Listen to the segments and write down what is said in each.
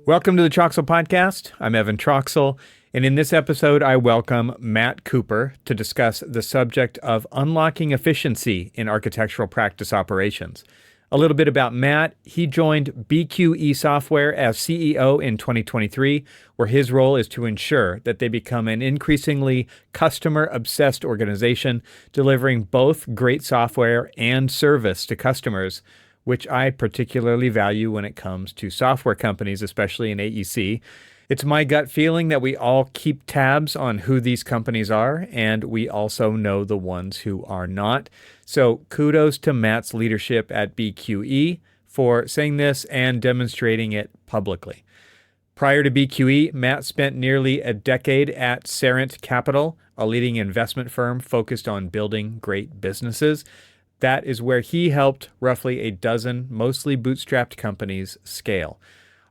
Welcome to the Troxel Podcast. I'm Evan Troxel, and in this episode, I welcome Matt Cooper to discuss the subject of unlocking efficiency in architectural practice operations. A little bit about Matt. He joined BQE Software as CEO in 2023, where his role is to ensure that they become an increasingly customer-obsessed organization, delivering both great software and service to customers, which I particularly value when it comes to software companies, especially in AEC. It's my gut feeling that we all keep tabs on who these companies are, and we also know the ones who are not. So kudos to Matt's leadership at BQE for saying this and demonstrating it publicly. Prior to BQE, Matt spent nearly a decade at Sarant Capital, a leading investment firm focused on building great businesses. That is where he helped roughly a dozen mostly bootstrapped companies scale.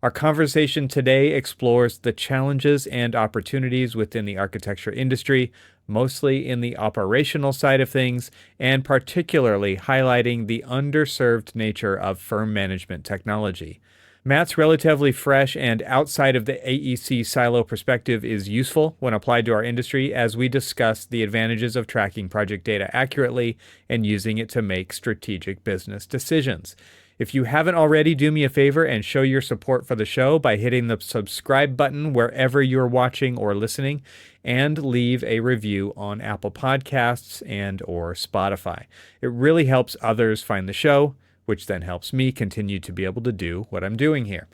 Our conversation today explores the challenges and opportunities within the architecture industry, mostly in the operational side of things, and particularly highlighting the underserved nature of firm management technology. Matt's relatively fresh and outside of the AEC silo perspective is useful when applied to our industry as we discuss the advantages of tracking project data accurately and using it to make strategic business decisions. If you haven't already, do me a favor and show your support for the show by hitting the subscribe button wherever you're watching or listening, and leave a review on Apple Podcasts and or Spotify. It really helps others find the show, which then helps me continue to be able to do what I'm doing here.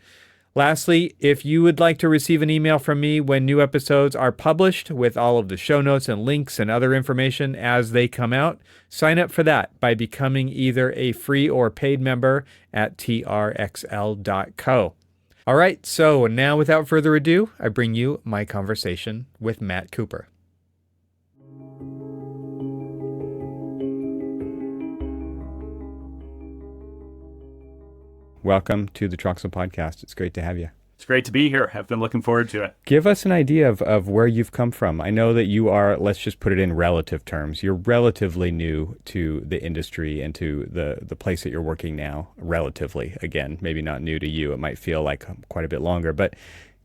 Lastly, if you would like to receive an email from me when new episodes are published with all of the show notes and links and other information as they come out, sign up for that by becoming either a free or paid member at trxl.co. All right, so now without further ado, I bring you my conversation with Matt Cooper. Welcome to the Troxel Podcast. It's great to have you. It's great to be here. I've been looking forward to it. Give us an idea of where you've come from. I know that you are, let's just put it in relative terms, you're relatively new to the industry and to the place that you're working now, relatively. Again, maybe not new to you. It might feel like quite a bit longer, but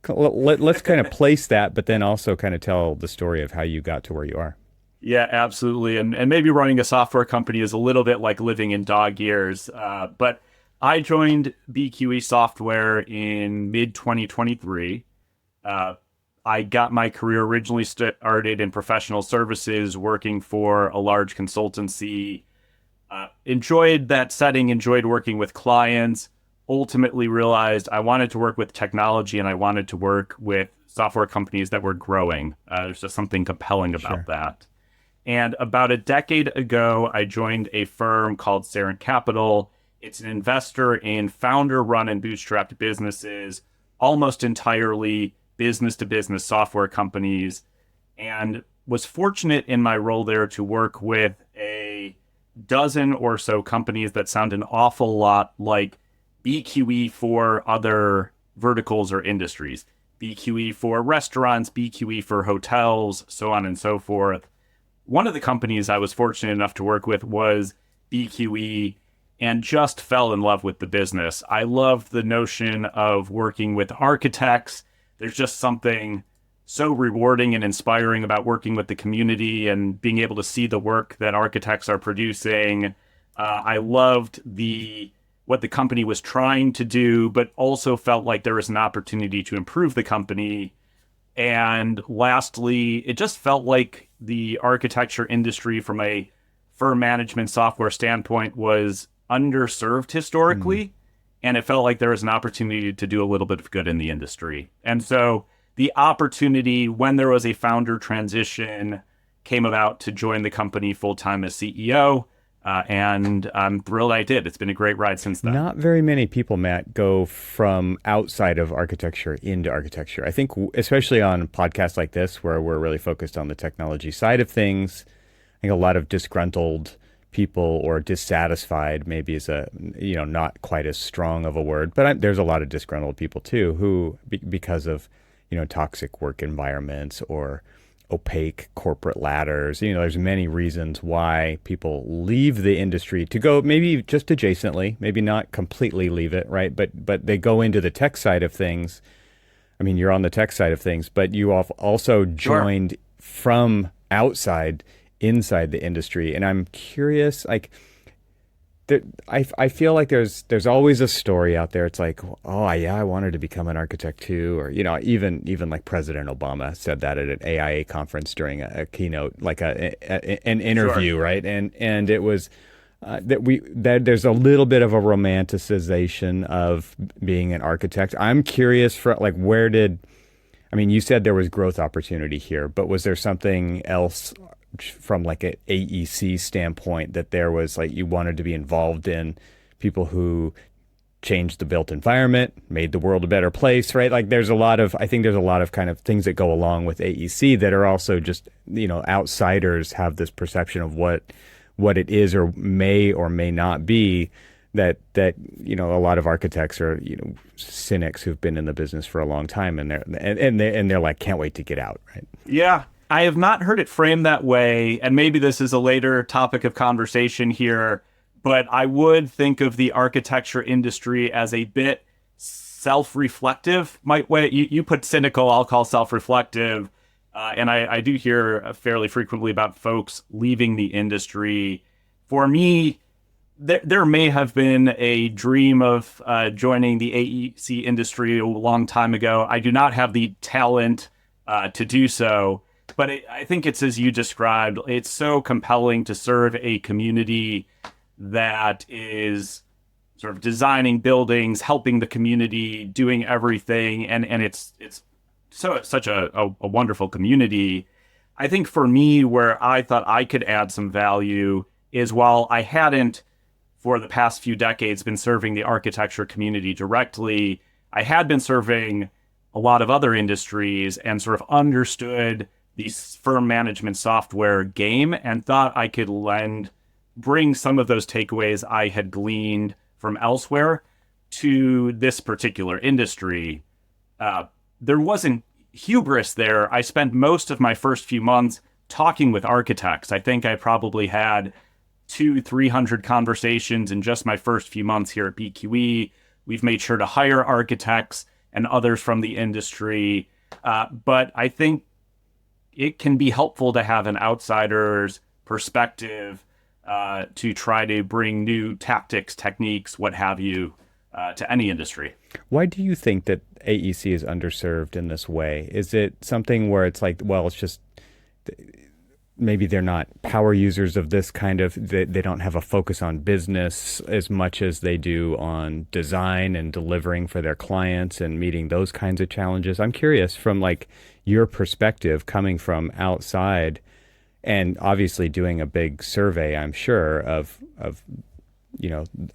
let's kind of place that, but then also kind of tell the story of how you got to where you are. Yeah, absolutely. And maybe running a software company is a little bit like living in dog years, but I joined BQE Software in mid-2023. I got my career originally started in professional services, working for a large consultancy. Enjoyed that setting, enjoyed working with clients, ultimately realized I wanted to work with technology and I wanted to work with software companies that were growing. There's just something compelling about that. And about a decade ago, I joined a firm called Sarant Capital. It's an investor in founder-run and bootstrapped businesses, almost entirely business-to-business software companies, and was fortunate in my role there to work with a dozen or so companies that sound an awful lot like BQE for other verticals or industries. BQE for restaurants, BQE for hotels, so on and so forth. One of the companies I was fortunate enough to work with was BQE, and just fell in love with the business. I loved the notion of working with architects. There's just something so rewarding and inspiring about working with the community and being able to see the work that architects are producing. I loved what the company was trying to do, but also felt like there was an opportunity to improve the company. And lastly, it just felt like the architecture industry from a firm management software standpoint was underserved historically, and it felt like there was an opportunity to do a little bit of good in the industry. And so the opportunity, when there was a founder transition, came about to join the company full-time as CEO, and I'm thrilled I did. It's been a great ride since then. Not very many people, Matt, go from outside of architecture into architecture. I think especially on podcasts like this, where we're really focused on the technology side of things, I think a lot of disgruntled people or dissatisfied maybe is not quite as strong of a word, but there's a lot of disgruntled people too who because of toxic work environments or opaque corporate ladders. There's many reasons why people leave the industry to go maybe just adjacently, maybe not completely leave it, right? But they go into the tech side of things I mean, you're on the tech side of things, but you have also Sure. joined from outside inside the industry. And I'm curious, like, I feel like there's always a story out there. It's like, oh yeah, I wanted to become an architect too, or even like President Obama said that at an AIA conference during a keynote, like an Sure. interview, right? And it was that there's a little bit of a romanticization of being an architect. I'm curious for like I mean, you said there was growth opportunity here, but was there something else from like an AEC standpoint that there was like you wanted to be involved in people who changed the built environment, made the world a better place, right? Like I think there's a lot of kind of things that go along with AEC that are also just, outsiders have this perception of what it is or may not be that a lot of architects are cynics who've been in the business for a long time and they're like can't wait to get out, right? Yeah. I have not heard it framed that way, and maybe this is a later topic of conversation here, but I would think of the architecture industry as a bit self-reflective. You put cynical, I'll call self-reflective, and I do hear fairly frequently about folks leaving the industry. For me, there may have been a dream of joining the AEC industry a long time ago. I do not have the talent to do so. But I think it's as you described. It's so compelling to serve a community that is sort of designing buildings, helping the community, doing everything, and it's such a wonderful community. I think for me, where I thought I could add some value is while I hadn't for the past few decades been serving the architecture community directly, I had been serving a lot of other industries and sort of understood the firm management software game and thought I could bring some of those takeaways I had gleaned from elsewhere to this particular industry. There wasn't hubris there. I spent most of my first few months talking with architects. I think I probably had 200-300 conversations in just my first few months here at BQE. We've made sure to hire architects and others from the industry. But I think it can be helpful to have an outsider's perspective to try to bring new tactics, techniques, what have you, to any industry. Why do you think that AEC is underserved in this way? Is it something where it's like, well, it's just maybe they're not power users of this kind of, they don't have a focus on business as much as they do on design and delivering for their clients and meeting those kinds of challenges? I'm curious from like your perspective coming from outside and obviously doing a big survey, I'm sure, of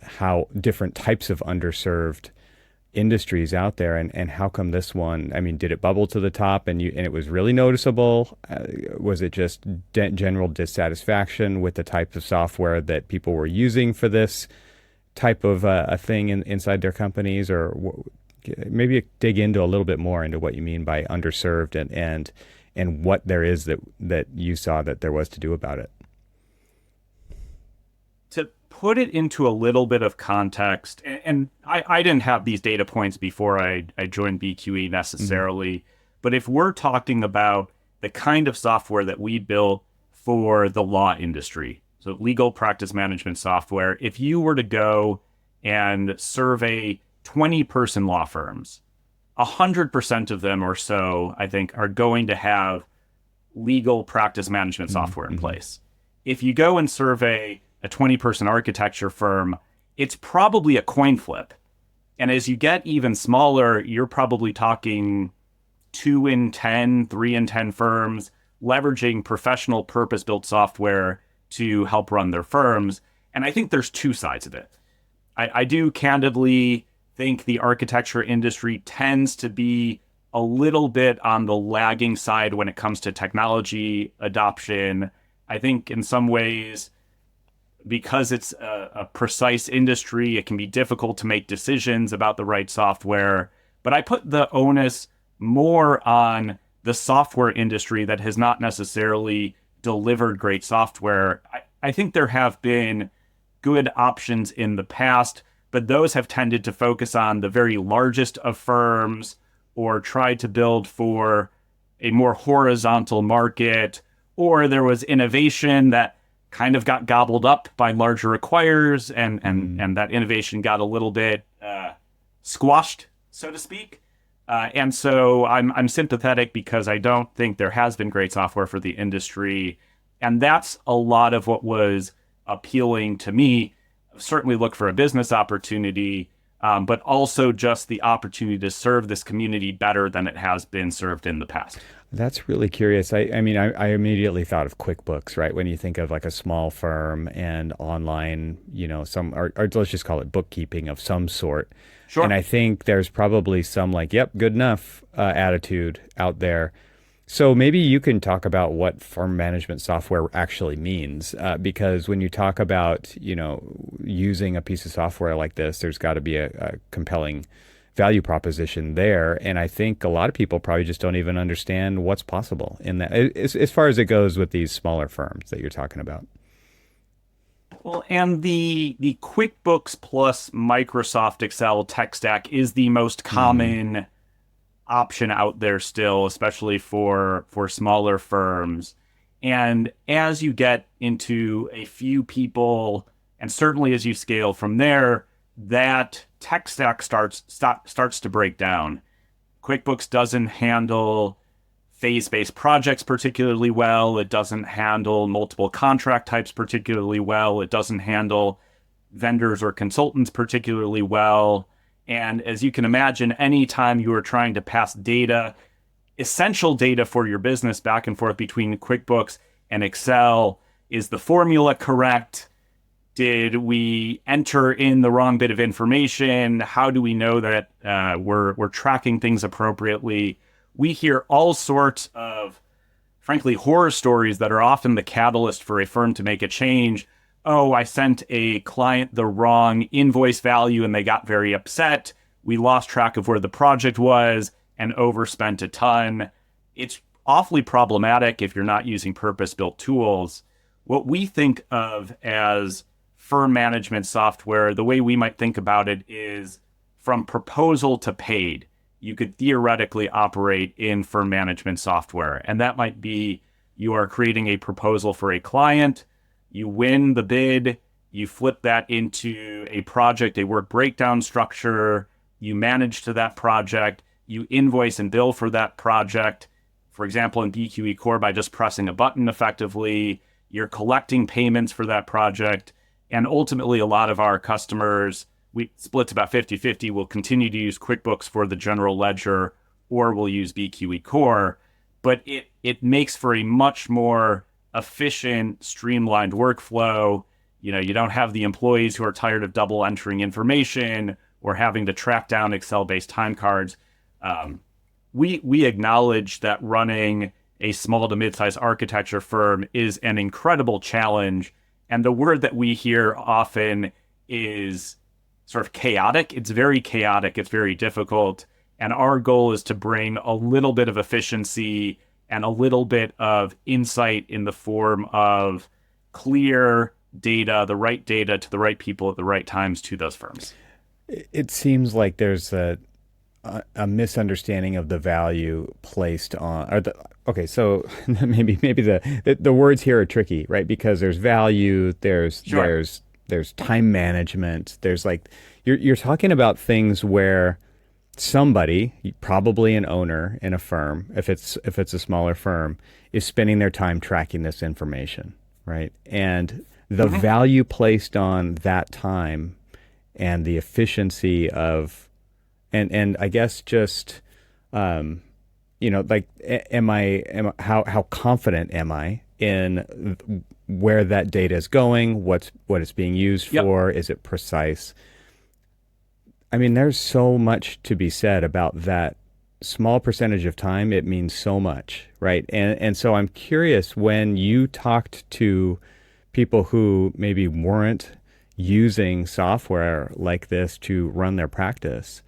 how different types of underserved industries out there, and how come this one, I mean, did it bubble to the top and it was really noticeable? Was it just general dissatisfaction with the type of software that people were using for this type of a thing inside their companies? Or maybe dig into a little bit more into what you mean by underserved and what there is that you saw that there was to do about it. To put it into a little bit of context, and I didn't have these data points before I joined BQE necessarily, but if we're talking about the kind of software that we built for the law industry, so legal practice management software, if you were to go and survey 20-person law firms, 100% of them or so, I think, are going to have legal practice management software in place. If you go and survey a 20-person architecture firm, it's probably a coin flip. And as you get even smaller, you're probably talking 2 in 10, 3 in 10 firms leveraging professional purpose-built software to help run their firms. And I think there's two sides of it. I do candidly think the architecture industry tends to be a little bit on the lagging side when it comes to technology adoption. I think in some ways, because it's a precise industry, it can be difficult to make decisions about the right software. But I put the onus more on the software industry that has not necessarily delivered great software. I think there have been good options in the past, but those have tended to focus on the very largest of firms or tried to build for a more horizontal market, or there was innovation that kind of got gobbled up by larger acquirers, and that innovation got a little bit squashed, so to speak. And so I'm sympathetic because I don't think there has been great software for the industry. And that's a lot of what was appealing to me. Certainly look for a business opportunity, but also just the opportunity to serve this community better than it has been served in the past. That's really curious. I mean, I immediately thought of QuickBooks, right? When you think of like a small firm and online, or let's just call it bookkeeping of some sort. Sure. And I think there's probably some like, yep, good enough attitude out there. So maybe you can talk about what firm management software actually means, because when you talk about, using a piece of software like this, there's got to be a compelling value proposition there. And I think a lot of people probably just don't even understand what's possible in that, as far as it goes with these smaller firms that you're talking about. Well, and the QuickBooks plus Microsoft Excel tech stack is the most common option out there still, especially for smaller firms. And as you get into a few people, and certainly as you scale from there, that tech stack starts to break down. QuickBooks doesn't handle phase-based projects particularly well. It doesn't handle multiple contract types particularly well. It doesn't handle vendors or consultants particularly well. And as you can imagine, anytime you are trying to pass data, essential data for your business back and forth between QuickBooks and Excel, is the formula correct? Did we enter in the wrong bit of information? How do we know that we're tracking things appropriately? We hear all sorts of, frankly, horror stories that are often the catalyst for a firm to make a change. Oh, I sent a client the wrong invoice value and they got very upset. We lost track of where the project was and overspent a ton. It's awfully problematic if you're not using purpose-built tools. What we think of as firm management software, the way we might think about it is from proposal to paid. You could theoretically operate in firm management software. And that might be you are creating a proposal for a client, you win the bid, you flip that into a project, a work breakdown structure, you manage to that project, you invoice and bill for that project. For example, in BQE Core, by just pressing a button effectively, you're collecting payments for that project. And ultimately, a lot of our customers, we split about 50-50, will continue to use QuickBooks for the general ledger, or will use BQE Core. But it makes for a much more efficient, streamlined workflow. You don't have the employees who are tired of double entering information or having to track down Excel-based time cards. We acknowledge that running a small to mid-sized architecture firm is an incredible challenge. And the word that we hear often is sort of chaotic. It's very chaotic. It's very difficult. And our goal is to bring a little bit of efficiency and a little bit of insight in the form of clear data, the right data to the right people at the right times to those firms. It seems like there's a misunderstanding of the value placed on, so maybe the words here are tricky, right? Because there's value, there's time management, there's like, you're talking about things where somebody, probably an owner in a firm, if it's a smaller firm, is spending their time tracking this information, right? And the value placed on that time and the efficiency of, and I guess just, how confident am I in where that data is going, what it's being used for? Is it precise? I mean, there's so much to be said about that small percentage of time. It means so much, right? And so I'm curious, when you talked to people who maybe weren't using software like this to run their practice,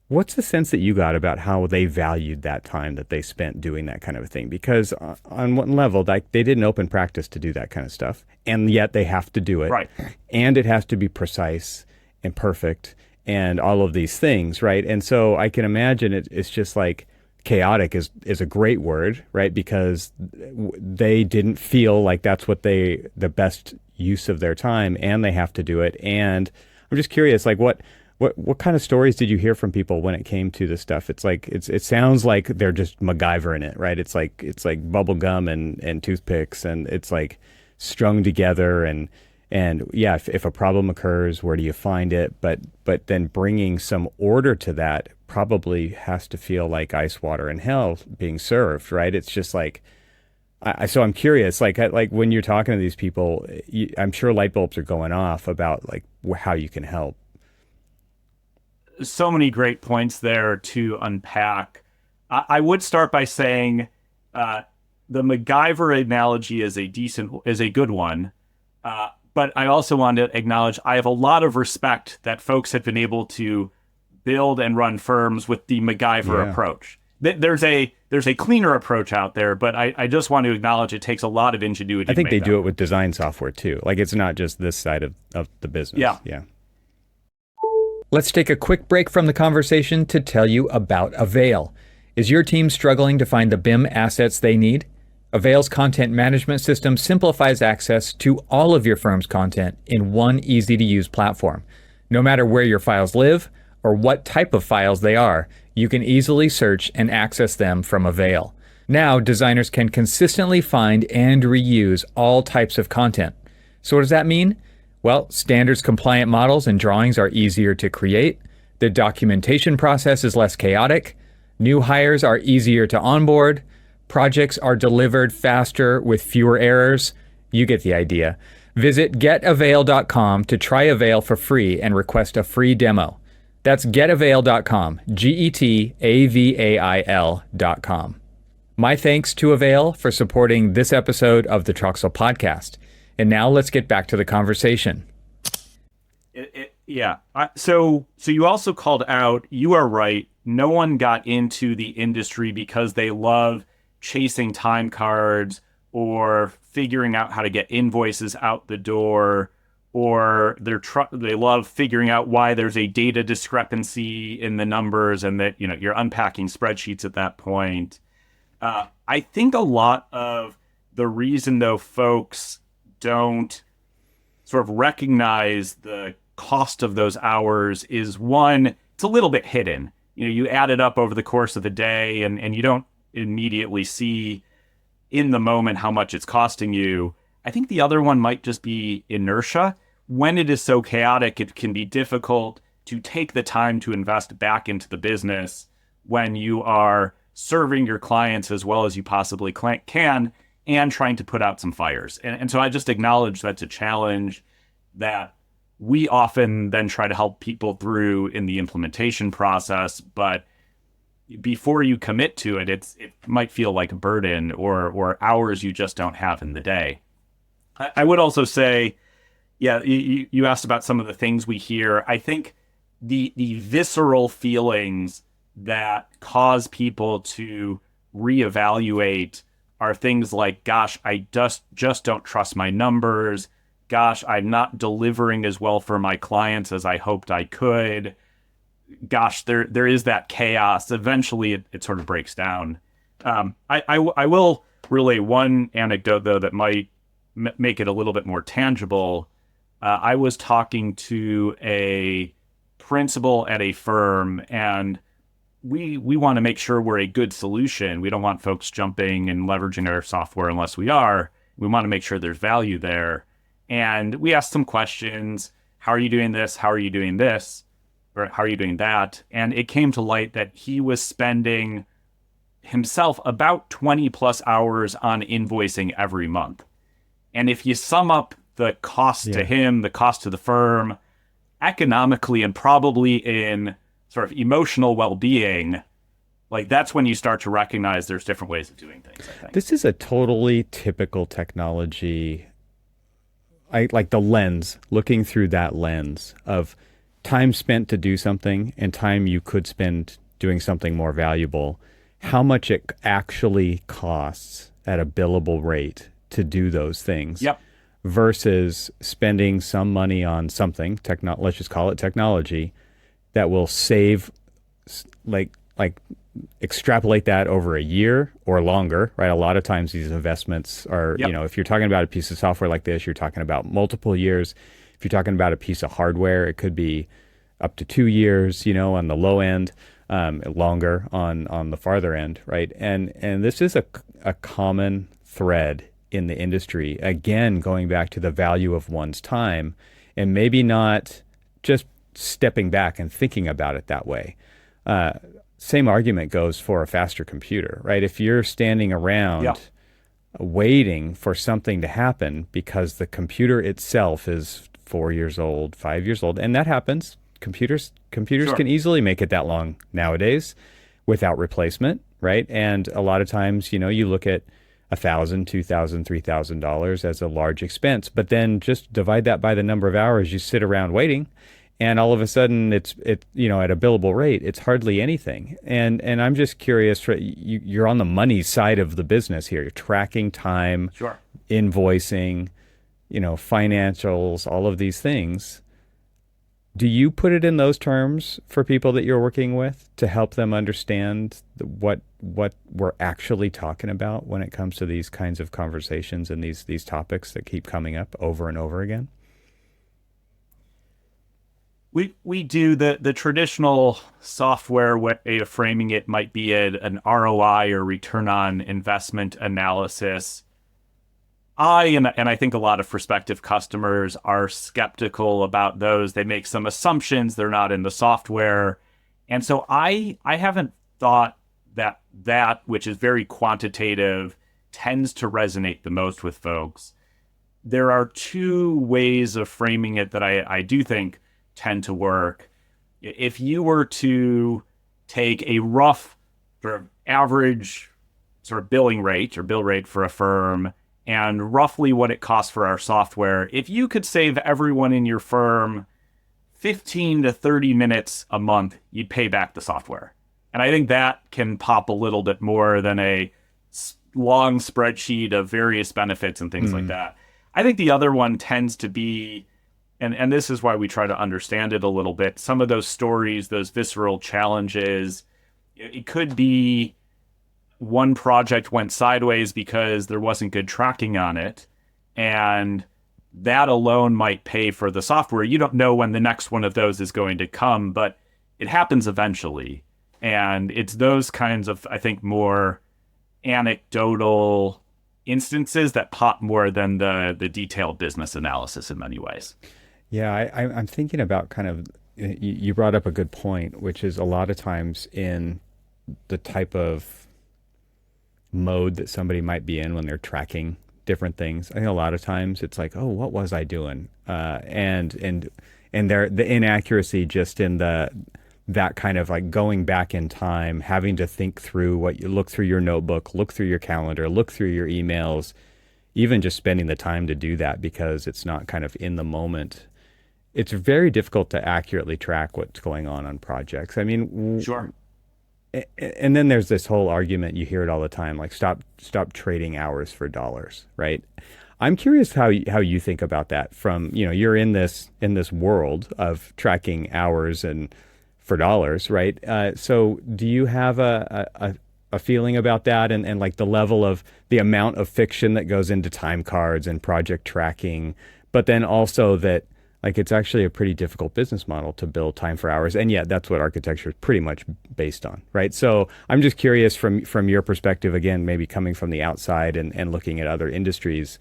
what's the sense that you got about how they valued that time that they spent doing that kind of a thing? Because on one level, like, they didn't open practice to do that kind of stuff, and yet they have to do it. Right. And it has to be precise and perfect. and all of these things, right? And so I can imagine it's just like chaotic is a great word, right? Because they didn't feel like that's what the best use of their time, and they have to do it. And I'm just curious, like what kind of stories did you hear from people when it came to this stuff? It's like it sounds like they're just MacGyvering it, right? It's like bubble gum and toothpicks, and it's like strung together, and yeah, if a problem occurs, where do you find it? But then bringing some order to that probably has to feel like ice water in hell being served, right? It's just like so I'm curious, like when you're talking to these people, I'm sure light bulbs are going off about like how you can help. So many great points there to unpack. I would start by saying the MacGyver analogy is a good one. But I also want to acknowledge I have a lot of respect that folks have been able to build and run firms with the MacGyver approach. There's a cleaner approach out there, but I just want to acknowledge it takes a lot of ingenuity. I think they do it with design software too. Like it's not just this side of the business. Yeah. Let's take a quick break from the conversation to tell you about AVAIL. Is your team struggling to find the BIM assets they need? AVAIL's content management system simplifies access to all of your firm's content in one easy-to-use platform. No matter where your files live or what type of files they are, you can easily search and access them from AVAIL. Now, designers can consistently find and reuse all types of content. So what does that mean? Well, standards-compliant models and drawings are easier to create. The documentation process is less chaotic. New hires are easier to onboard. Projects are delivered faster with fewer errors. You get the idea. Visit getavail.com to try AVAIL for free and request a free demo. That's getavail.com, GETAVAIL.com. My thanks to AVAIL for supporting this episode of the Troxel Podcast. And now let's get back to the conversation. So you also called out, you are right, no one got into the industry because they love chasing time cards or figuring out how to get invoices out the door, or they love figuring out why there's a data discrepancy in the numbers and that you're unpacking spreadsheets at that point. I think a lot of the reason though folks don't sort of recognize the cost of those hours is one, it's a little bit hidden. You add it up over the course of the day and you don't immediately see in the moment how much it's costing you. I think the other one might just be inertia. When it is so chaotic, it can be difficult to take the time to invest back into the business when you are serving your clients as well as you possibly can and trying to put out some fires. And so I just acknowledge that's a challenge that we often then try to help people through in the implementation process. But before you commit to it, it might feel like a burden or hours you just don't have in the day. I would also say, you asked about some of the things we hear. I think the visceral feelings that cause people to reevaluate are things like, gosh, I just don't trust my numbers. Gosh, I'm not delivering as well for my clients as I hoped I could. Gosh, there is that chaos. Eventually, it sort of breaks down. I will relay one anecdote, though, that might make it a little bit more tangible. I was talking to a principal at a firm, and we want to make sure we're a good solution. We don't want folks jumping and leveraging our software unless we are. We want to make sure there's value there. And we asked some questions. How are you doing this? How are you doing this? Or how are you doing that? And it came to light that he was spending himself about 20 plus hours on invoicing every month. And if you sum up the cost to him, the cost to the firm, economically and probably in sort of emotional well-being, like that's when you start to recognize there's different ways of doing things, I think. This is a totally typical technology. I like the lens, looking through that lens of time spent to do something and time you could spend doing something more valuable, how much it actually costs at a billable rate to do those things. Yep. Versus spending some money on something, let's just call it technology, that will save, like extrapolate that over a year or longer, right? A lot of times these investments are, Yep. if you're talking about a piece of software like this, you're talking about multiple years. If you're talking about a piece of hardware, it could be up to 2 years, on the low end, longer on the farther end, right? And this is a common thread in the industry. Again, going back to the value of one's time, and maybe not just stepping back and thinking about it that way. Same argument goes for a faster computer, right? If you're standing around Yeah. waiting for something to happen because the computer itself is 4 years old, 5 years old, and that happens. Computers Sure. can easily make it that long nowadays without replacement, right? And a lot of times, you look at $1,000, $2,000, $3,000 as a large expense, but then just divide that by the number of hours you sit around waiting, and all of a sudden it's at a billable rate, it's hardly anything. And I'm just curious, you're on the money side of the business here. You're tracking time, Sure. invoicing, financials, all of these things. Do you put it in those terms for people that you're working with to help them understand what we're actually talking about when it comes to these kinds of conversations and these topics that keep coming up over and over again? We do the traditional software way of framing it might be an ROI or return on investment analysis. And I think a lot of prospective customers are skeptical about those. They make some assumptions. They're not in the software. And so I haven't thought that which is very quantitative tends to resonate the most with folks. There are two ways of framing it that I do think tend to work. If you were to take a rough sort of average sort of billing rate or bill rate for a firm and roughly what it costs for our software, if you could save everyone in your firm 15 to 30 minutes a month, you'd pay back the software. And I think that can pop a little bit more than a long spreadsheet of various benefits and things like that. I think the other one tends to be, and this is why we try to understand it a little bit, some of those stories, those visceral challenges. It could be one project went sideways because there wasn't good tracking on it, and that alone might pay for the software. You don't know when the next one of those is going to come, but it happens eventually. And it's those kinds of, I think, more anecdotal instances that pop more than the detailed business analysis in many ways. Yeah, I'm thinking about kind of, you brought up a good point, which is a lot of times in the type of mode that somebody might be in when they're tracking different things. I think a lot of times it's like, oh, what was I doing? And the inaccuracy just in that kind of like going back in time, having to think through what you look through your notebook, look through your calendar, look through your emails, even just spending the time to do that because it's not kind of in the moment. It's very difficult to accurately track what's going on projects. I mean, Sure. And then there's this whole argument, you hear it all the time, like stop trading hours for dollars, right? I'm curious how you think about that from, you're in this world of tracking hours and for dollars, right? So do you have a feeling about that and like the level of the amount of fiction that goes into time cards and project tracking, but then also that like it's actually a pretty difficult business model to build time for hours, and yet that's what architecture is pretty much based on, right? So I'm just curious from your perspective, again, maybe coming from the outside and looking at other industries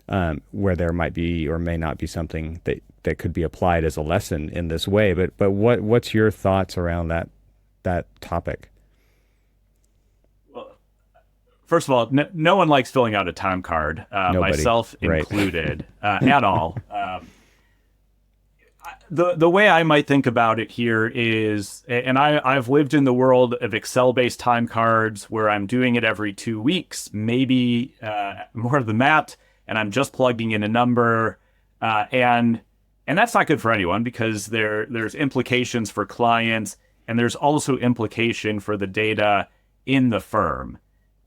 where there might be or may not be something that could be applied as a lesson in this way. But what's your thoughts around that topic? Well, first of all, no one likes filling out a time card, myself right. included, at all. The way I might think about it here is, and I've lived in the world of Excel-based time cards where I'm doing it every 2 weeks, maybe more than that, and I'm just plugging in a number, and that's not good for anyone because there's implications for clients, and there's also implication for the data in the firm.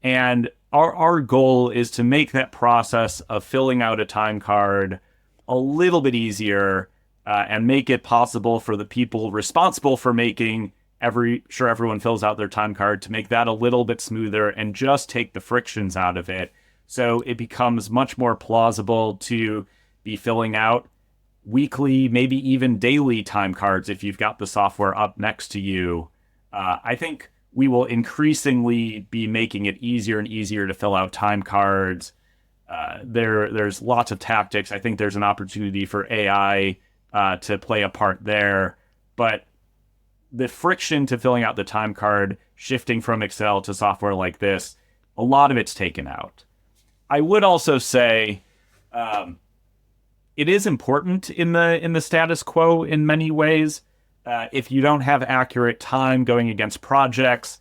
And our goal is to make that process of filling out a time card a little bit easier and make it possible for the people responsible for making sure everyone fills out their time card, to make that a little bit smoother and just take the frictions out of it. So it becomes much more plausible to be filling out weekly, maybe even daily time cards if you've got the software up next to you. I think we will increasingly be making it easier and easier to fill out time cards. There's lots of tactics. I think there's an opportunity for AI to play a part there. But the friction to filling out the time card, shifting from Excel to software like this, a lot of it's taken out. I would also say it is important in the status quo in many ways. If you don't have accurate time going against projects,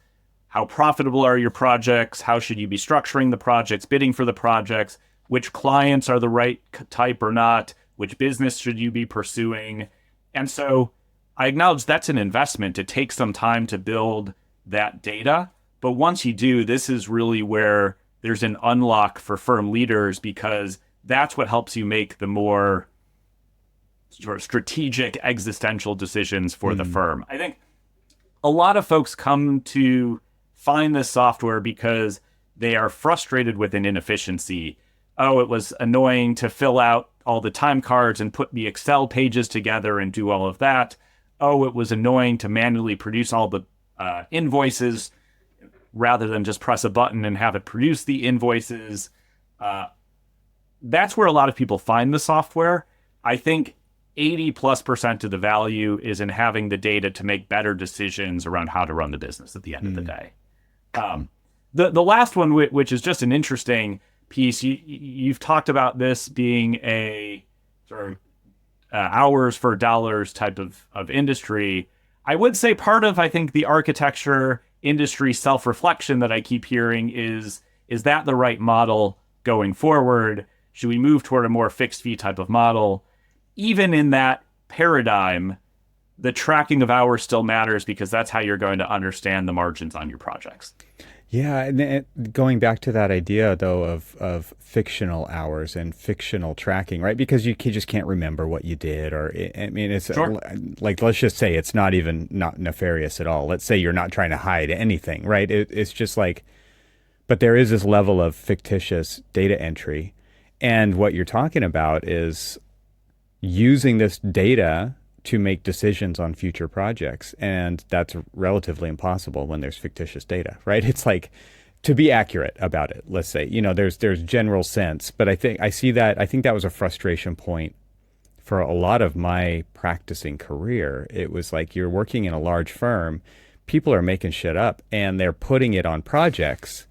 how profitable are your projects? How should you be structuring the projects, bidding for the projects? Which clients are the right type or not? Which business should you be pursuing? And so I acknowledge that's an investment. It takes some time to build that data. But once you do, this is really where there's an unlock for firm leaders, because that's what helps you make the more sort of strategic existential decisions for the firm. I think a lot of folks come to find this software because they are frustrated with an inefficiency. Oh, it was annoying to fill out all the time cards and put the Excel pages together and do all of that. Oh, it was annoying to manually produce all the invoices rather than just press a button and have it produce the invoices. That's where a lot of people find the software. I think 80+% of the value is in having the data to make better decisions around how to run the business at the end of the day. The last one, which is just an interesting piece, you've talked about this being a sort of hours for dollars type of industry. I would say part of, I think, the architecture industry self-reflection that I keep hearing is that the right model going forward? Should we move toward a more fixed fee type of model? Even in that paradigm, the tracking of hours still matters, because that's how you're going to understand the margins on your projects. Yeah, and going back to that idea, though, of fictional hours and fictional tracking, right? Because you just can't remember what you did, or I mean, it's Sure. like, let's just say it's not nefarious at all. Let's say you're not trying to hide anything, right? It's just like, but there is this level of fictitious data entry, and what you're talking about is using this data to make decisions on future projects. And that's relatively impossible when there's fictitious data, right? It's like, to be accurate about it, let's say, there's general sense, but I think that was a frustration point for a lot of my practicing career. It was like, you're working in a large firm, people are making shit up and they're putting it on projects,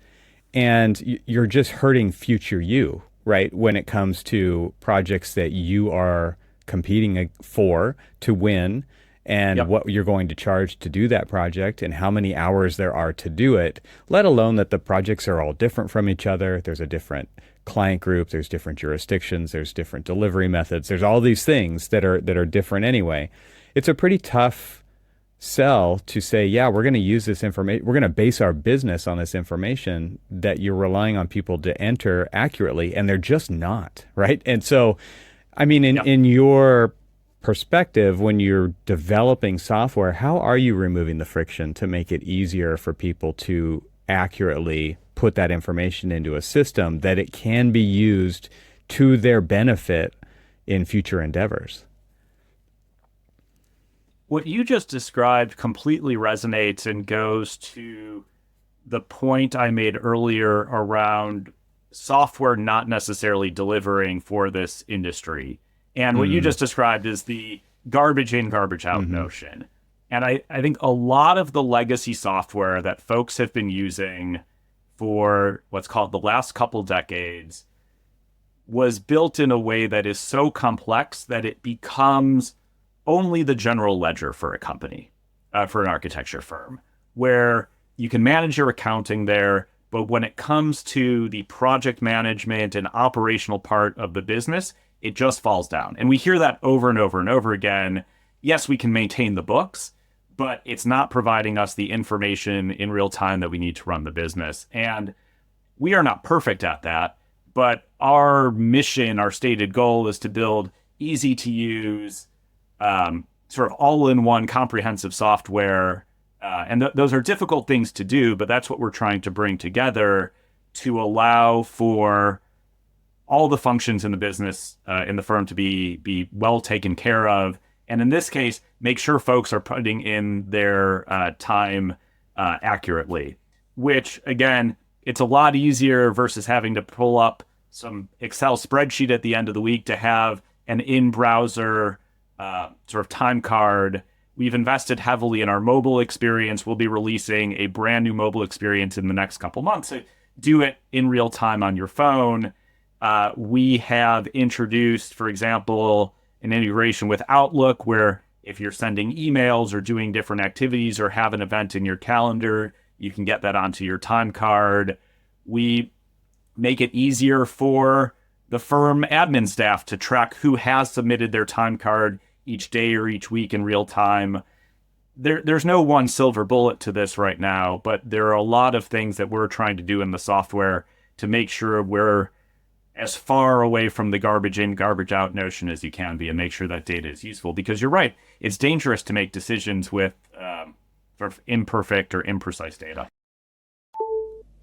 and you're just hurting future you, right? When it comes to projects that you are competing for to win, and what you're going to charge to do that project and how many hours there are to do it, let alone that the projects are all different from each other. There's a different client group, there's different jurisdictions, there's different delivery methods, there's all these things that are different anyway. It's a pretty tough sell to say, yeah, we're going to use this information, we're going to base our business on this information that you're relying on people to enter accurately, and they're just not, right? And so, I mean, in your perspective, when you're developing software, how are you removing the friction to make it easier for people to accurately put that information into a system that it can be used to their benefit in future endeavors? What you just described completely resonates and goes to the point I made earlier around software not necessarily delivering for this industry. And what you just described is the garbage in, garbage out notion. And I think a lot of the legacy software that folks have been using for what's called the last couple decades was built in a way that is so complex that it becomes only the general ledger for a company, for an architecture firm, where you can manage your accounting there, but when it comes to the project management and operational part of the business, it just falls down. And we hear that over and over and over again. Yes, we can maintain the books, but it's not providing us the information in real time that we need to run the business. And we are not perfect at that, but our mission, our stated goal is to build easy to use, sort of all-in-one comprehensive software. And those are difficult things to do, but that's what we're trying to bring together to allow for all the functions in the business, in the firm to be well taken care of. And in this case, make sure folks are putting in their time accurately, which, again, it's a lot easier versus having to pull up some Excel spreadsheet at the end of the week to have an in-browser sort of time card. We've invested heavily in our mobile experience. We'll be releasing a brand new mobile experience in the next couple months. So do it in real time on your phone. We have introduced, for example, an integration with Outlook where if you're sending emails or doing different activities or have an event in your calendar, you can get that onto your time card. We make it easier for the firm admin staff to track who has submitted their time card each day or each week in real time. There's no one silver bullet to this right now, but there are a lot of things that we're trying to do in the software to make sure we're as far away from the garbage in, garbage out notion as you can be and make sure that data is useful. Because you're right, it's dangerous to make decisions with sort of imperfect or imprecise data.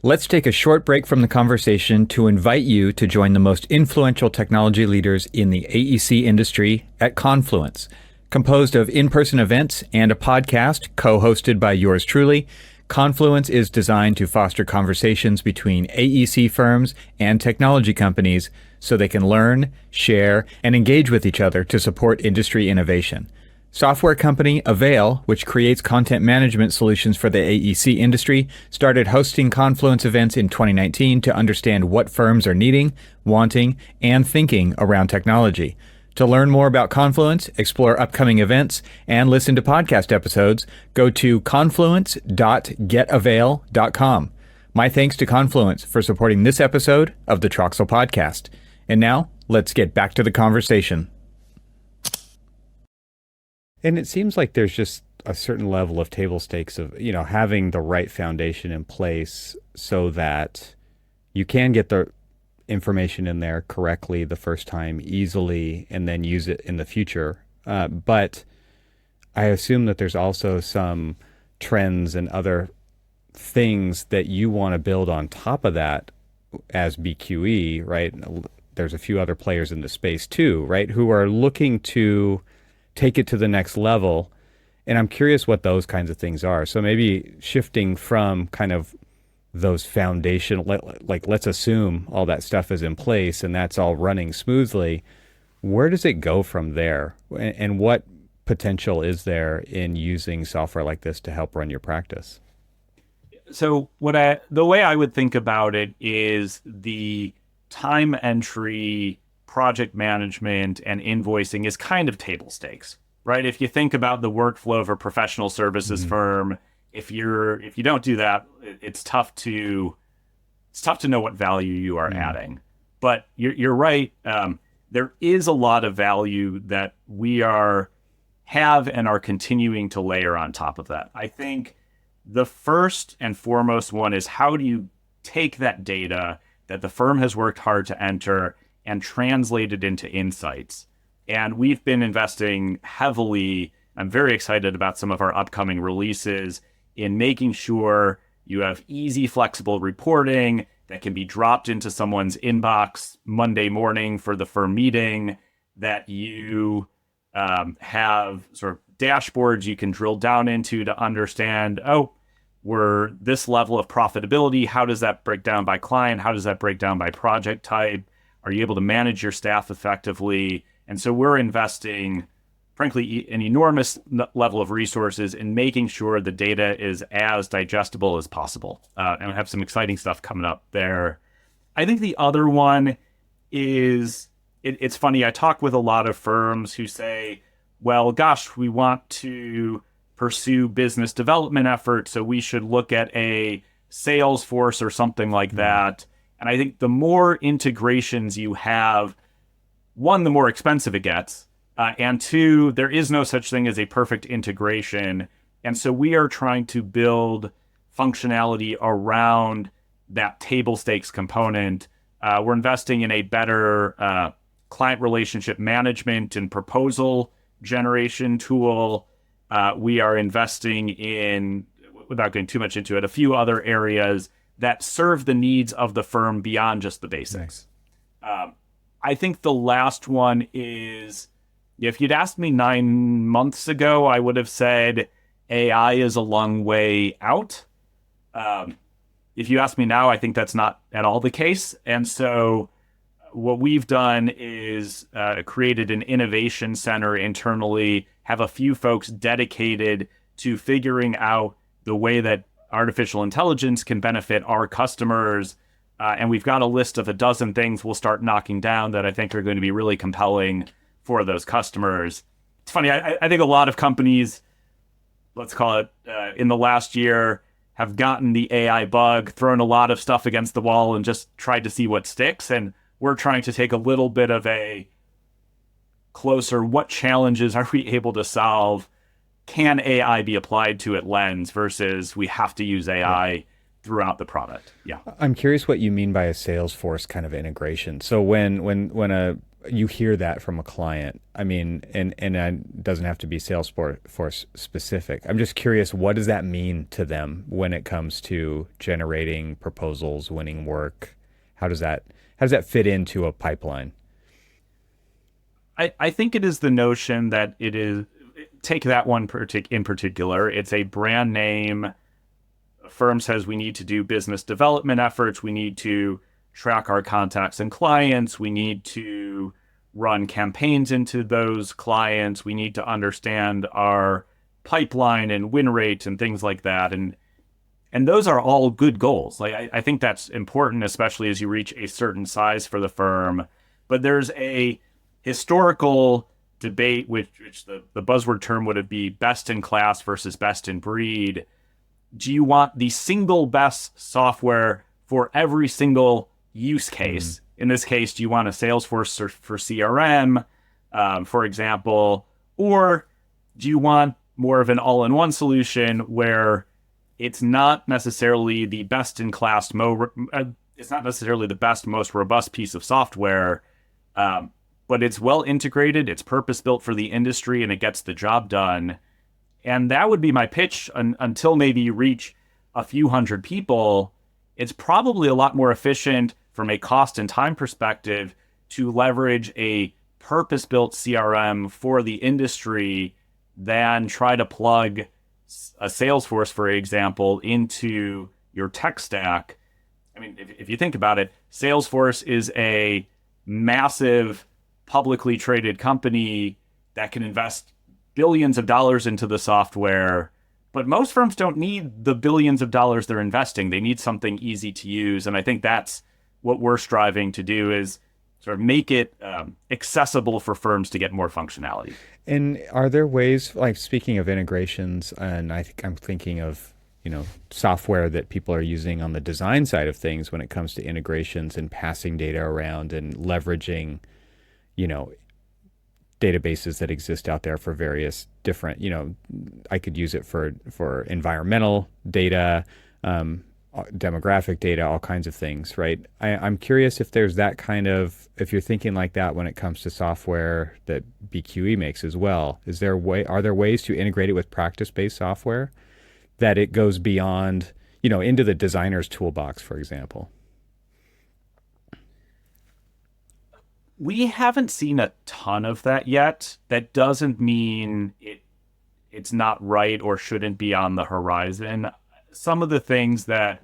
Let's take a short break from the conversation to invite you to join the most influential technology leaders in the AEC industry at Confluence. Composed of in-person events and a podcast co-hosted by yours truly, Confluence is designed to foster conversations between AEC firms and technology companies so they can learn, share, and engage with each other to support industry innovation. Software company AVAIL, which creates content management solutions for the AEC industry, started hosting Confluence events in 2019 to understand what firms are needing, wanting, and thinking around technology. To learn more about Confluence, explore upcoming events, and listen to podcast episodes, go to confluence.getavail.com. My thanks to Confluence for supporting this episode of the Troxel Podcast. And now, let's get back to the conversation. And it seems like there's just a certain level of table stakes of, having the right foundation in place so that you can get the information in there correctly the first time easily and then use it in the future. But I assume that there's also some trends and other things that you want to build on top of that as BQE, right? There's a few other players in the space too, right? Who are looking to take it to the next level. And I'm curious what those kinds of things are. So maybe shifting from kind of those foundational, like let's assume all that stuff is in place and that's all running smoothly. Where does it go from there? And what potential is there in using software like this to help run your practice? So the way I would think about it is the time entry, project management, and invoicing is kind of table stakes, right? If you think about the workflow of a professional services firm, if you don't do that, it's tough to know what value you are adding. But you're right. There is a lot of value that we have and are continuing to layer on top of that. I think the first and foremost one is how do you take that data that the firm has worked hard to enter and translate it into insights? And we've been investing heavily. I'm very excited about some of our upcoming releases in making sure you have easy, flexible reporting that can be dropped into someone's inbox Monday morning for the firm meeting, that you have sort of dashboards you can drill down into to understand, we're this level of profitability. How does that break down by client? How does that break down by project type? Are you able to manage your staff effectively? And so we're investing, frankly, an enormous level of resources in making sure the data is as digestible as possible. And we have some exciting stuff coming up there. I think the other one is, it's funny, I talk with a lot of firms who say, well, gosh, we want to pursue business development efforts, so we should look at a Salesforce or something like that. And I think the more integrations you have, one, the more expensive it gets. And two, there is no such thing as a perfect integration. And so we are trying to build functionality around that table stakes component. We're investing in a better client relationship management and proposal generation tool. We are investing in, without going too much into it, a few other areas that serve the needs of the firm beyond just the basics. Nice. I think the last one is, if you'd asked me 9 months ago, I would have said AI is a long way out. If you ask me now, I think that's not at all the case. And so what we've done is created an innovation center internally, have a few folks dedicated to figuring out the way that artificial intelligence can benefit our customers. And we've got a list of a dozen things we'll start knocking down that I think are going to be really compelling for those customers. It's funny, I think a lot of companies, let's call it in the last year, have gotten the AI bug, thrown a lot of stuff against the wall and just tried to see what sticks. And we're trying to take a little bit of a closer, what challenges are we able to solve? Can AI be applied to it lens versus we have to use AI throughout the product? Yeah. I'm curious what you mean by a Salesforce kind of integration. So when you hear that from a client, I mean, and it doesn't have to be Salesforce specific. I'm just curious, what does that mean to them when it comes to generating proposals, winning work? How does that fit into a pipeline? I think it is the notion that it is, take that one in particular, it's a brand name. A firm says we need to do business development efforts. We need to track our contacts and clients. We need to run campaigns into those clients. We need to understand our pipeline and win rates and things like that. And those are all good goals. Like I think that's important, especially as you reach a certain size for the firm. But there's a historical debate, which the buzzword term would be best in class versus best in breed. Do you want the single best software for every single use case? In this case, do you want a Salesforce for CRM, for example? Or do you want more of an all-in-one solution where it's not necessarily the best in class, it's not necessarily the best, most robust piece of software, but it's well integrated, it's purpose-built for the industry, and it gets the job done. And that would be my pitch until maybe you reach a few hundred people. It's probably a lot more efficient from a cost and time perspective to leverage a purpose-built CRM for the industry than try to plug a Salesforce, for example, into your tech stack. I mean, if you think about it, Salesforce is a massive publicly traded company that can invest billions of dollars into the software, but most firms don't need the billions of dollars they're investing. They need something easy to use. And I think that's what we're striving to do, is sort of make it accessible for firms to get more functionality. And are there ways, like speaking of integrations, and I'm thinking of, software that people are using on the design side of things when it comes to integrations and passing data around and leveraging, databases that exist out there for various different, I could use it for environmental data, demographic data, all kinds of things, right? I'm curious if there's that kind of, if you're thinking like that when it comes to software that BQE makes as well, are there ways to integrate it with practice-based software that it goes beyond, into the designer's toolbox, for example? We haven't seen a ton of that yet. That doesn't mean it's not right or shouldn't be on the horizon. Some of the things that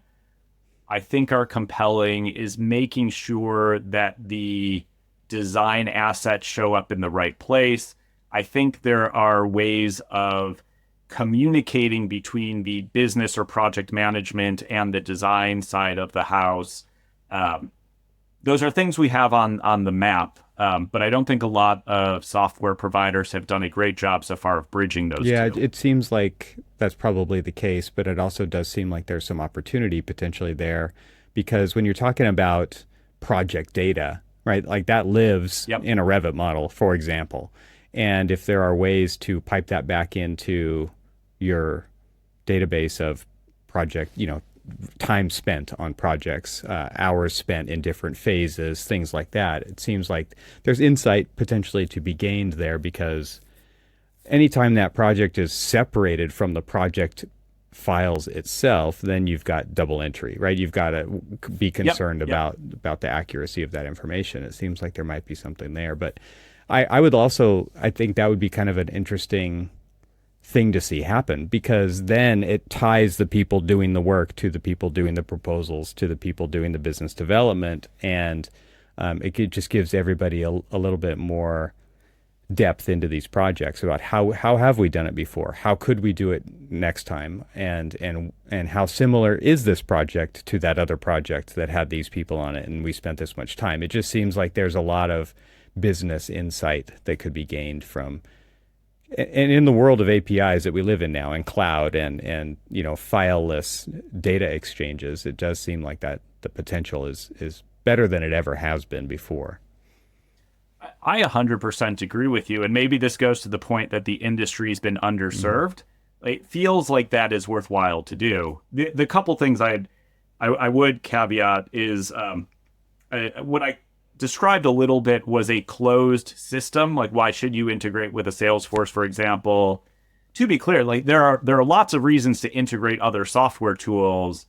I think are compelling is making sure that the design assets show up in the right place. I think there are ways of communicating between the business or project management and the design side of the house. Those are things we have on the map, but I don't think a lot of software providers have done a great job so far of bridging those two. Yeah, it seems like that's probably the case, but it also does seem like there's some opportunity potentially there, because when you're talking about project data, right, like that lives in a Revit model, for example. And if there are ways to pipe that back into your database of project, time spent on projects, hours spent in different phases, things like that. It seems like there's insight potentially to be gained there, because anytime that project is separated from the project files itself, then you've got double entry, right? You've got to be concerned Yep. about the accuracy of that information. It seems like there might be something there, but I would also, I think that would be kind of an interesting thing to see happen, because then it ties the people doing the work to the people doing the proposals to the people doing the business development, and just gives everybody a little bit more depth into these projects about how have we done it before, how could we do it next time, and how similar is this project to that other project that had these people on it and we spent this much time. It just seems like there's a lot of business insight that could be gained from, and in the world of APIs that we live in now, and cloud and fileless data exchanges, it does seem like that the potential is better than it ever has been before. I 100% agree with you. And maybe this goes to the point that the industry's been underserved. It feels like that is worthwhile to do. The couple things I would caveat is what I described a little bit was a closed system. Like, why should you integrate with a Salesforce, for example? To be clear, like there are lots of reasons to integrate other software tools.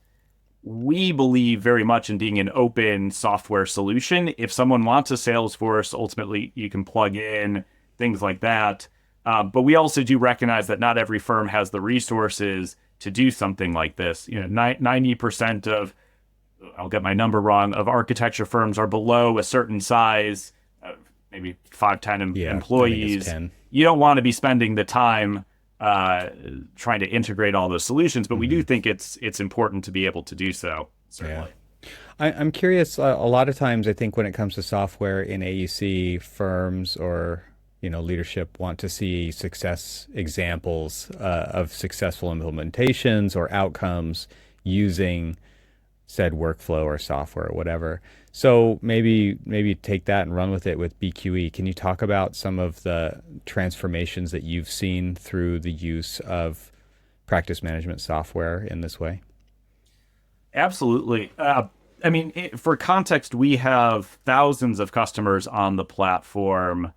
We believe very much in being an open software solution. If someone wants a Salesforce, ultimately you can plug in things like that. But we also do recognize that not every firm has the resources to do something like this. 90% of, I'll get my number wrong, of architecture firms are below a certain size, maybe 5-10 employees. 10. You don't want to be spending the time trying to integrate all those solutions, but we do think it's important to be able to do so, certainly. Yeah. I'm curious, a lot of times I think when it comes to software in AEC, firms or leadership want to see success examples of successful implementations or outcomes using said workflow or software or whatever. So maybe take that and run with it with BQE. Can you talk about some of the transformations that you've seen through the use of practice management software in this way? Absolutely. For context, we have thousands of customers on the platform,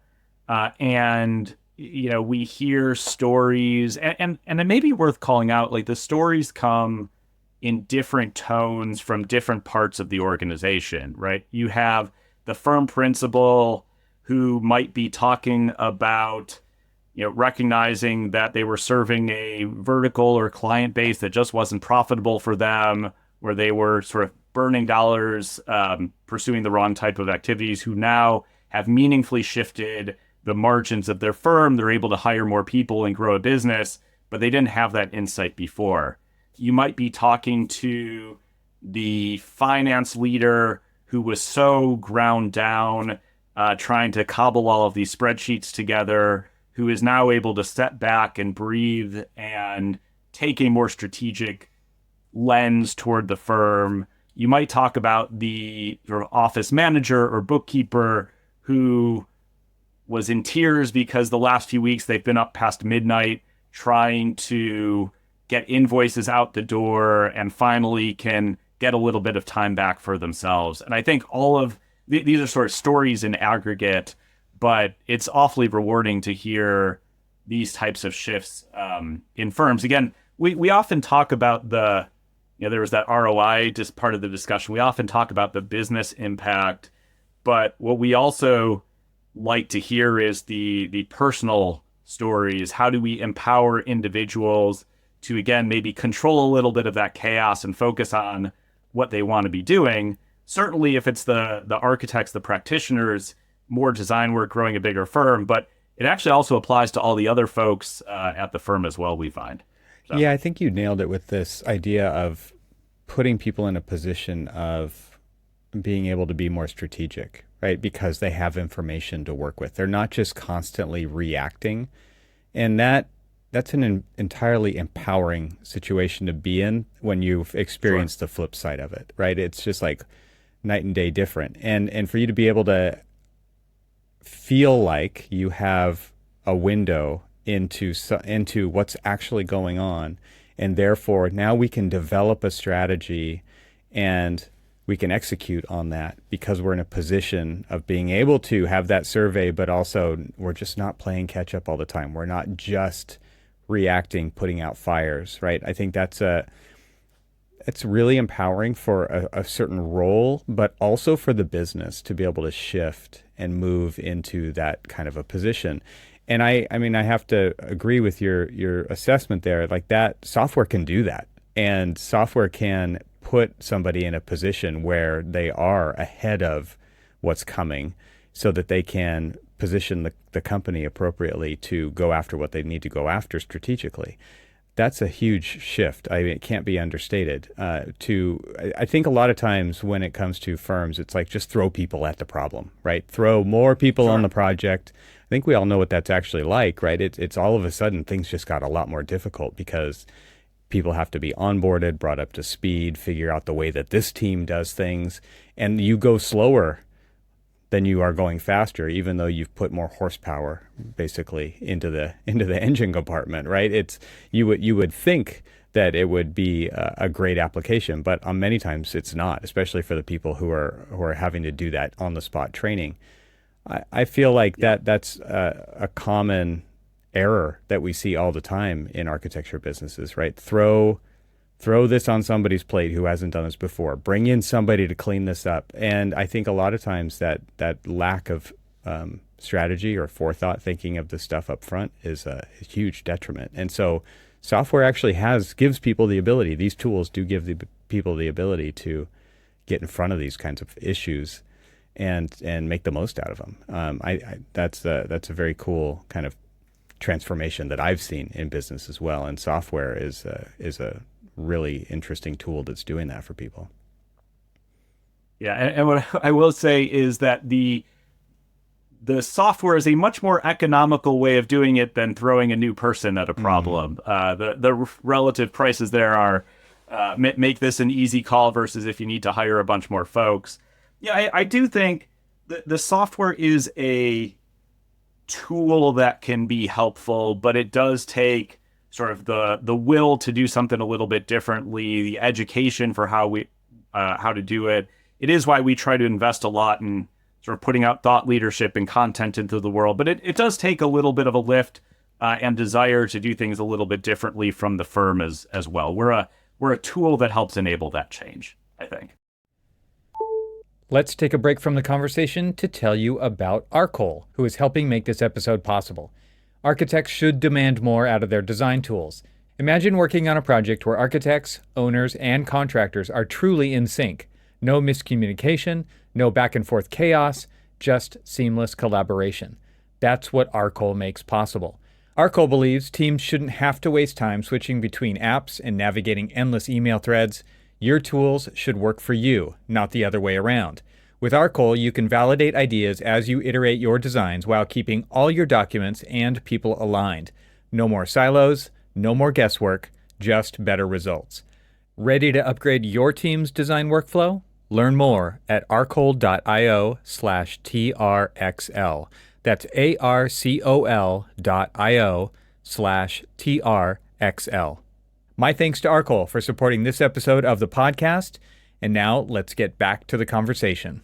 and we hear stories, and it may be worth calling out. Like, the stories come in different tones from different parts of the organization, right? You have the firm principal who might be talking about, recognizing that they were serving a vertical or client base that just wasn't profitable for them, where they were sort of burning dollars, pursuing the wrong type of activities, who now have meaningfully shifted the margins of their firm. They're able to hire more people and grow a business, but they didn't have that insight before. You might be talking to the finance leader who was so ground down, trying to cobble all of these spreadsheets together, who is now able to step back and breathe and take a more strategic lens toward the firm. You might talk about the sort of office manager or bookkeeper who was in tears because the last few weeks they've been up past midnight trying to get invoices out the door and finally can get a little bit of time back for themselves. And I think all of these are sort of stories in aggregate, but it's awfully rewarding to hear these types of shifts in firms. Again, we often talk about there was that ROI, just part of the discussion. We often talk about the business impact, but what we also like to hear is the personal stories. How do we empower individuals to, again, maybe control a little bit of that chaos and focus on what they want to be doing? Certainly if it's the architects, the practitioners, more design work, growing a bigger firm, but it actually also applies to all the other folks at the firm as well, we find. So. Yeah, I think you nailed it with this idea of putting people in a position of being able to be more strategic, right? Because they have information to work with. They're not just constantly reacting. And that's an entirely empowering situation to be in when you've experienced the flip side of it, right? It's just like night and day different. And for you to be able to feel like you have a window into what's actually going on, and therefore now we can develop a strategy and we can execute on that because we're in a position of being able to have that survey, but also we're just not playing catch up all the time. We're not just reacting, putting out fires, right? I think it's really empowering for a certain role, but also for the business to be able to shift and move into that kind of a position. And I mean, I have to agree with your assessment there. Like, that software can do that, and software can put somebody in a position where they are ahead of what's coming so that they can position the company appropriately to go after what they need to go after strategically. That's a huge shift. I mean, it can't be understated. I think a lot of times when it comes to firms, it's like just throw people at the problem, right? Throw more people on the project. I think we all know what that's actually like, right? It's all of a sudden things just got a lot more difficult because people have to be onboarded, brought up to speed, figure out the way that this team does things, and you go slower than you are going faster, even though you've put more horsepower basically into the engine compartment, right? You would think that it would be a great application, but on many times it's not, especially for the people who are having to do that on the spot training. I feel like that's a common error that we see all the time in architecture businesses, right? Throw this on somebody's plate who hasn't done this before. Bring in somebody to clean this up. And I think a lot of times that lack of strategy or forethought, thinking of the stuff up front, is a huge detriment. And so software actually gives people the ability. These tools do give the people the ability to get in front of these kinds of issues and make the most out of them. That's a very cool kind of transformation that I've seen in business as well. And software is a really interesting tool that's doing that for people. Yeah, and what I will say is that the software is a much more economical way of doing it than throwing a new person at a problem. The relative prices there are make this an easy call versus if you need to hire a bunch more folks. Yeah, I do think the software is a tool that can be helpful, but it does take sort of the will to do something a little bit differently, the education for how to do it. It is why we try to invest a lot in sort of putting out thought leadership and content into the world. But it does take a little bit of a lift and desire to do things a little bit differently from the firm as well. We're a tool that helps enable that change, I think. Let's take a break from the conversation to tell you about ARCOL, who is helping make this episode possible. Architects should demand more out of their design tools. Imagine working on a project where architects, owners, and contractors are truly in sync. No miscommunication, no back and forth chaos, just seamless collaboration. That's what ARCOL makes possible. ARCOL believes teams shouldn't have to waste time switching between apps and navigating endless email threads. Your tools should work for you, not the other way around. With ARCOL, you can validate ideas as you iterate your designs while keeping all your documents and people aligned. No more silos, no more guesswork, just better results. Ready to upgrade your team's design workflow? Learn more at arcol.io/TRXL. That's arcol.io/TRXL. My thanks to ARCOL for supporting this episode of the podcast. And now let's get back to the conversation.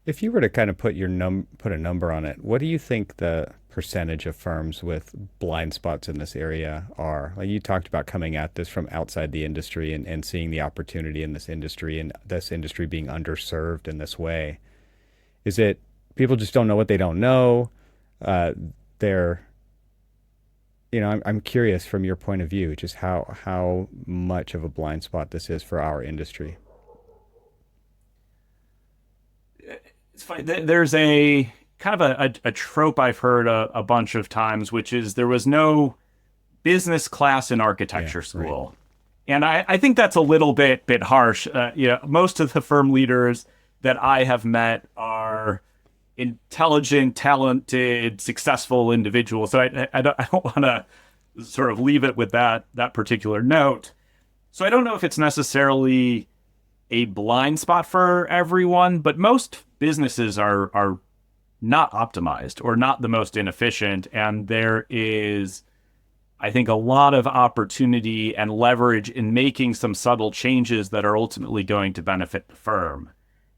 If you were to kind of put a number on it, what do you think the percentage of firms with blind spots in this area are? Like, you talked about coming at this from outside the industry and seeing the opportunity in this industry and this industry being underserved in this way. Is it people just don't know what they don't know? I'm curious from your point of view, just how much of a blind spot this is for our industry. It's funny. There's a kind of a trope I've heard a bunch of times, which is there was no business class in architecture school. Right. And I think that's a little bit harsh. Most of the firm leaders that I have met are intelligent, talented, successful individuals. So I don't want to sort of leave it with that particular note. So I don't know if it's necessarily a blind spot for everyone, but most businesses are not optimized or not the most inefficient, and there is I think a lot of opportunity and leverage in making some subtle changes that are ultimately going to benefit the firm.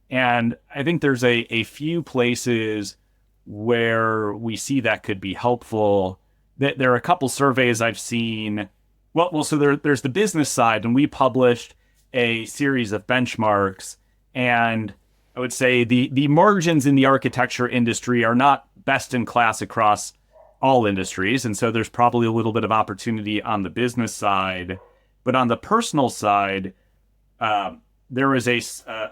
And I think there's a few places where we see that could be helpful. There are a couple surveys I've seen. So there's the business side, and we published a series of benchmarks. And I would say the margins in the architecture industry are not best in class across all industries. And so there's probably a little bit of opportunity on the business side. But on the personal side, there was a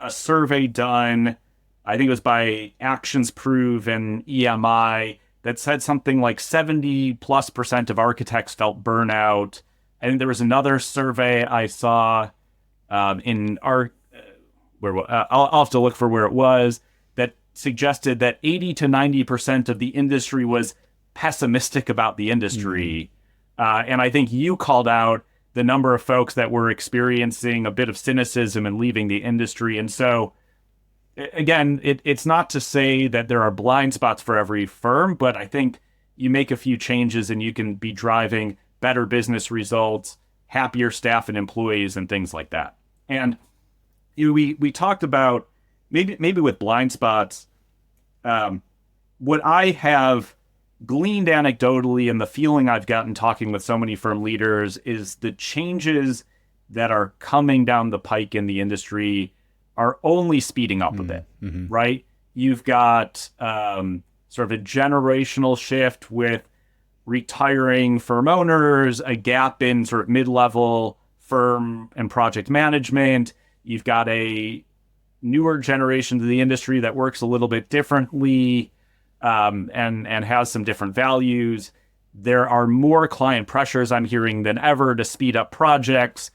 survey done, I think it was by Actions Prove and EMI, that said something like 70+% of architects felt burnout. I think there was another survey I saw in our, I'll have to look for where it was, that suggested that 80 to 90% of the industry was pessimistic about the industry. And I think you called out the number of folks that were experiencing a bit of cynicism and leaving the industry. And so, again, it's not to say that there are blind spots for every firm, but I think you make a few changes and you can be driving better business results, happier staff and employees, and things like that. And we talked about maybe with blind spots, what I have gleaned anecdotally and the feeling I've gotten talking with so many firm leaders is the changes that are coming down the pike in the industry are only speeding up a bit, right? You've got sort of a generational shift with retiring firm owners, a gap in sort of mid-level firm and project management. You've got a newer generation to the industry that works a little bit differently, and has some different values. There are more client pressures I'm hearing than ever to speed up projects,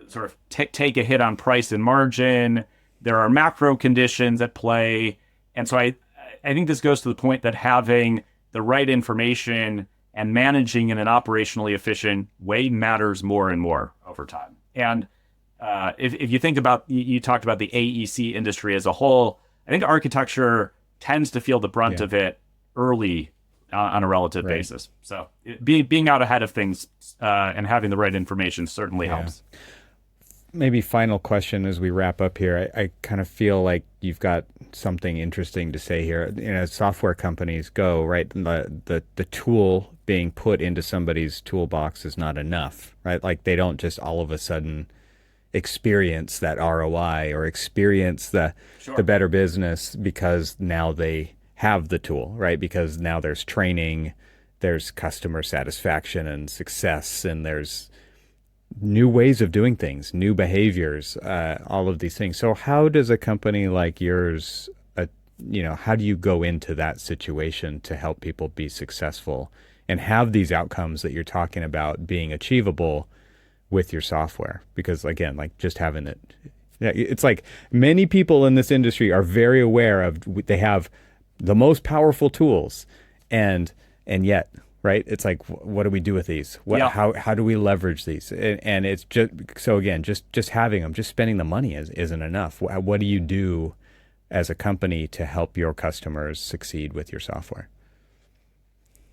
sort of take a hit on price and margin. There are macro conditions at play. And so I think this goes to the point that having the right information and managing in an operationally efficient way matters more and more over time. And if you think about, you talked about the AEC industry as a whole, I think architecture tends to feel the brunt of it early on a relative basis. So being out ahead of things and having the right information certainly helps. Maybe final question as we wrap up here. I kind of feel like you've got something interesting to say here. As software companies go, right, the tool being put into somebody's toolbox is not enough, right? Like they don't just all of a sudden experience that ROI or experience the better business because now they have the tool, right? Because now there's training, there's customer satisfaction and success, and there's new ways of doing things, new behaviors, all of these things. So how does a company like yours, how do you go into that situation to help people be successful and have these outcomes that you're talking about being achievable with your software? Because again, like just having it, it's like many people in this industry are very aware of, they have the most powerful tools and yet, right? It's like, what do we do with these? How do we leverage these? And it's just, so again, just having them, just spending the money isn't enough. What do you do as a company to help your customers succeed with your software?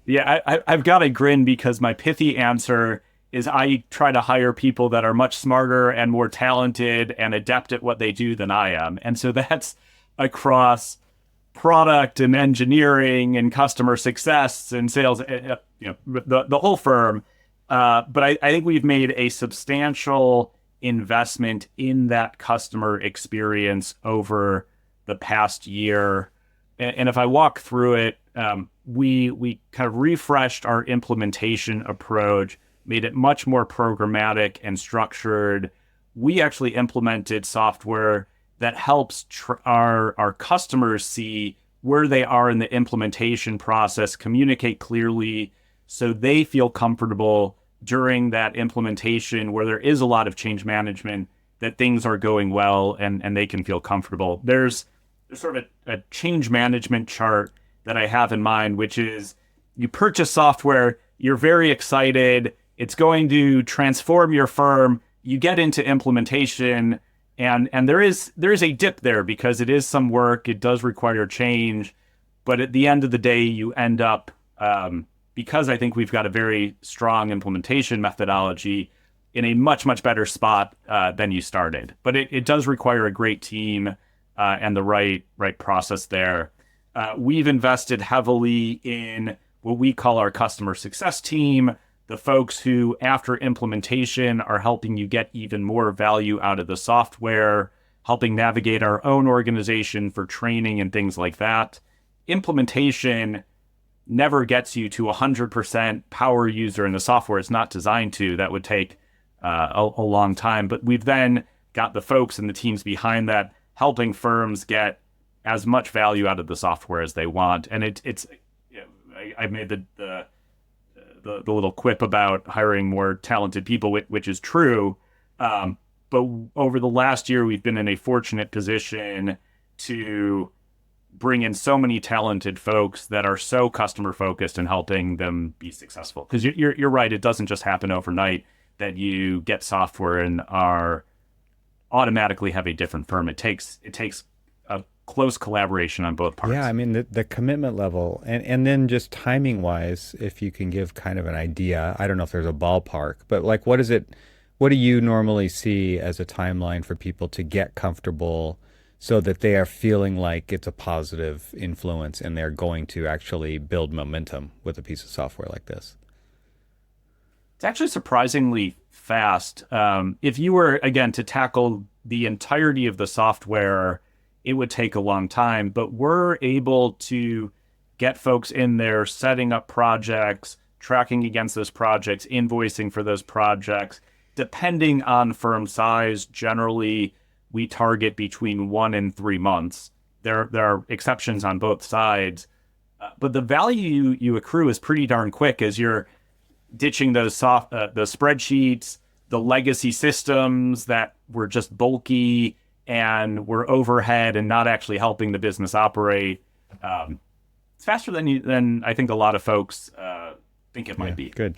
Yeah, I've got a grin because my pithy answer is I try to hire people that are much smarter and more talented and adept at what they do than I am. And so that's across product and engineering and customer success and sales, the whole firm. But I think we've made a substantial investment in that customer experience over the past year. And if I walk through it, we kind of refreshed our implementation approach, made it much more programmatic and structured. We actually implemented software that helps our customers see where they are in the implementation process, communicate clearly so they feel comfortable during that implementation where there is a lot of change management, that things are going well and they can feel comfortable. There's sort of a change management chart that I have in mind, which is you purchase software, you're very excited, it's going to transform your firm, you get into implementation, and there is a dip there because it is some work, it does require change, but at the end of the day, you end up because I think we've got a very strong implementation methodology, in a much, much better spot than you started. But it does require a great team and the right process there. We've invested heavily in what we call our customer success team, the folks who, after implementation, are helping you get even more value out of the software, helping navigate our own organization for training and things like that. Implementation never gets you to 100% power user in the software. It's not designed to. That would take a long time. But we've then got the folks and the teams behind that helping firms get as much value out of the software as they want. And it's I made the little quip about hiring more talented people, which is true. But over the last year, we've been in a fortunate position to bring in so many talented folks that are so customer focused and helping them be successful. Because you're right, it doesn't just happen overnight that you get software and are automatically have a different firm. It takes a close collaboration on both parts. Yeah, I mean the commitment level and then just timing wise, if you can give kind of an idea, I don't know if there's a ballpark, but like what do you normally see as a timeline for people to get comfortable so that they are feeling like it's a positive influence and they're going to actually build momentum with a piece of software like this? It's actually surprisingly fast. If you were, again, to tackle the entirety of the software, it would take a long time, but we're able to get folks in there, setting up projects, tracking against those projects, invoicing for those projects. Depending on firm size, generally we target between 1 and 3 months. There are exceptions on both sides, but the value you accrue is pretty darn quick as you're ditching those the spreadsheets, the legacy systems that were just bulky and were overhead and not actually helping the business operate. It's faster than I think a lot of folks think it might be. Good.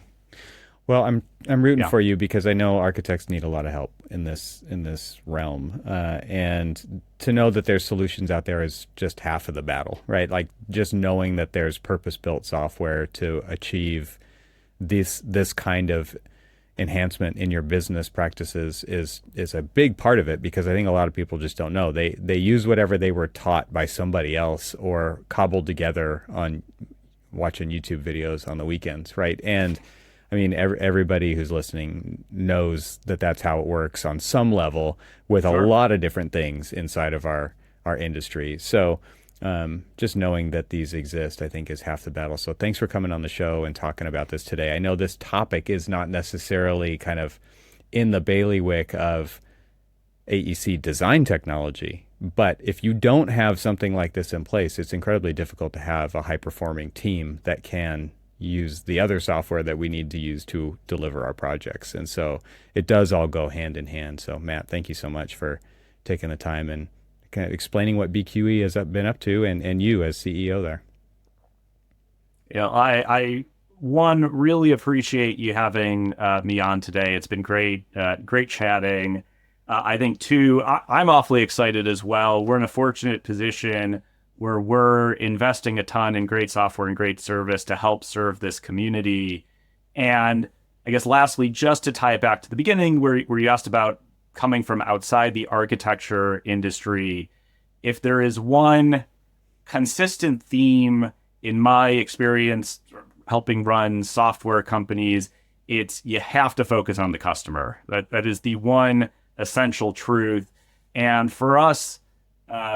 Well, I'm rooting for you because I know architects need a lot of help in this realm, and to know that there's solutions out there is just half of the battle, right? Like just knowing that there's purpose-built software to achieve this kind of enhancement in your business practices is a big part of it, because I think a lot of people just don't know. They use whatever they were taught by somebody else or cobbled together on watching YouTube videos on the weekends, right? And I mean, everybody who's listening knows that that's how it works on some level with Sure. a lot of different things inside of our industry. So just knowing that these exist, I think, is half the battle. So thanks for coming on the show and talking about this today. I know this topic is not necessarily kind of in the bailiwick of AEC design technology, but if you don't have something like this in place, it's incredibly difficult to have a high-performing team that can use the other software that we need to use to deliver our projects. And so it does all go hand in hand. So Matt, thank you so much for taking the time and kind of explaining what BQE has been up to and you as CEO there. Yeah, I really appreciate you having me on today. It's been great chatting. I think two, I'm awfully excited as well. We're in a fortunate position where we're investing a ton in great software and great service to help serve this community. And I guess lastly, just to tie it back to the beginning where you asked about coming from outside the architecture industry, if there is one consistent theme in my experience helping run software companies, it's you have to focus on the customer. That is the one essential truth. And for us,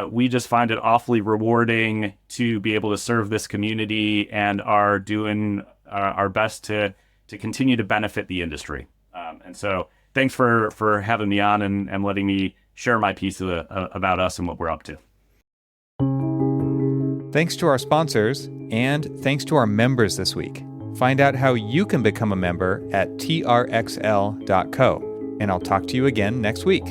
we just find it awfully rewarding to be able to serve this community and are doing our best to continue to benefit the industry. And so thanks for having me on and letting me share my piece about us and what we're up to. Thanks to our sponsors and thanks to our members this week. Find out how you can become a member at trxl.co. And I'll talk to you again next week.